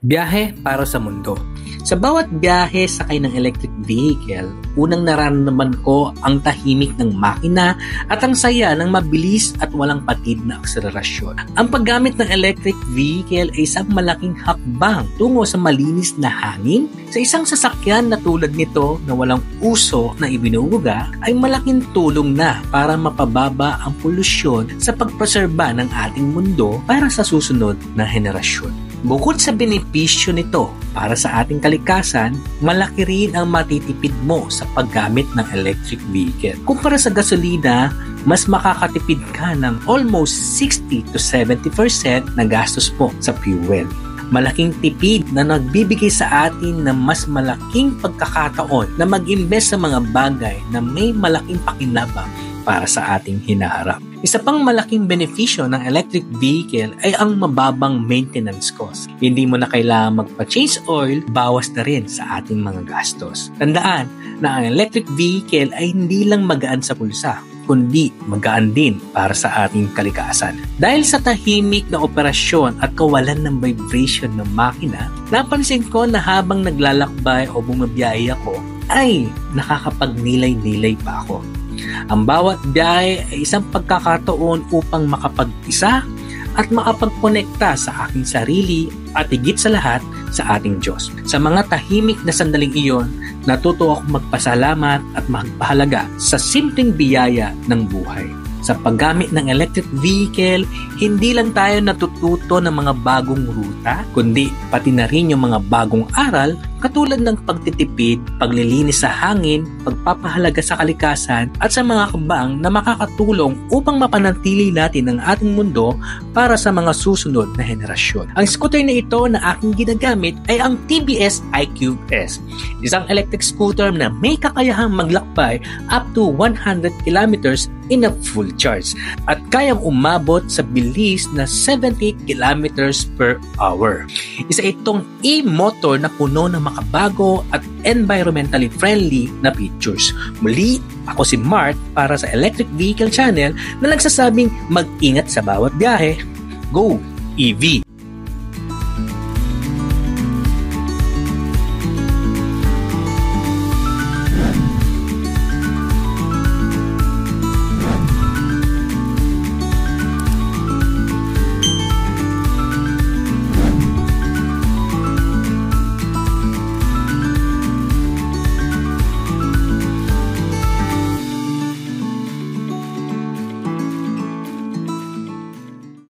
Biyahe para sa mundo. Sa bawat biyahe sakay ng electric vehicle, unang nararamdaman ko ang tahimik ng makina at ang saya ng mabilis at walang patid na akselerasyon. Ang paggamit ng electric vehicle ay isang malaking hakbang tungo sa malinis na hangin. Sa isang sasakyan na tulad nito na walang uso na ibinubuga ay malaking tulong na para mapababa ang polusyon sa pagpreserba ng ating mundo para sa susunod na henerasyon. Bukod sa benepisyo nito para sa ating kalikasan, malaki rin ang matitipid mo sa paggamit ng electric vehicle. Kumpara sa gasolina, mas makakatipid ka ng almost 60 to 70% na gastos mo sa fuel. Malaking tipid na nagbibigay sa atin ng mas malaking pagkakataon na mag-invest sa mga bagay na may malaking pakinabang para sa ating hinaharap. Isa pang malaking benepisyo ng electric vehicle ay ang mababang maintenance cost. Hindi mo na kailangan magpa-change oil, bawas na rin sa ating mga gastos. Tandaan na ang electric vehicle ay hindi lang magaan sa pulsa, kundi magaan din para sa ating kalikasan. Dahil sa tahimik na operasyon at kawalan ng vibration ng makina, napansin ko na habang naglalakbay o bumabiyahe ako, ay nakakapagnilay-nilay pa ako. Ang bawat biyahe ay isang pagkakataon upang makapag-isa at makapagkonekta sa aking sarili at higit sa lahat sa ating Diyos. Sa mga tahimik na sandaling iyon, natuto ako magpasalamat at magpahalaga sa simpleng biyaya ng buhay. Sa paggamit ng electric vehicle, hindi lang tayo natututo ng mga bagong ruta, kundi pati na rin yung mga bagong aral katulad ng pagtitipid, paglilinis sa hangin, pagpapahalaga sa kalikasan at sa mga kabang na makakatulong upang mapanatili natin ang ating mundo para sa mga susunod na henerasyon. Ang scooter na ito na aking ginagamit ay ang TBS iQS, isang electric scooter na may kakayahang maglakbay up to 100 kilometers in a full charge at kayang umabot sa bilis na 70 kilometers per hour. Isa itong e-motor na puno ng makabago at environmentally friendly na features. Muli, ako si Mark para sa Electric Vehicle Channel na nagsasabing mag-ingat sa bawat biyahe. Go EV!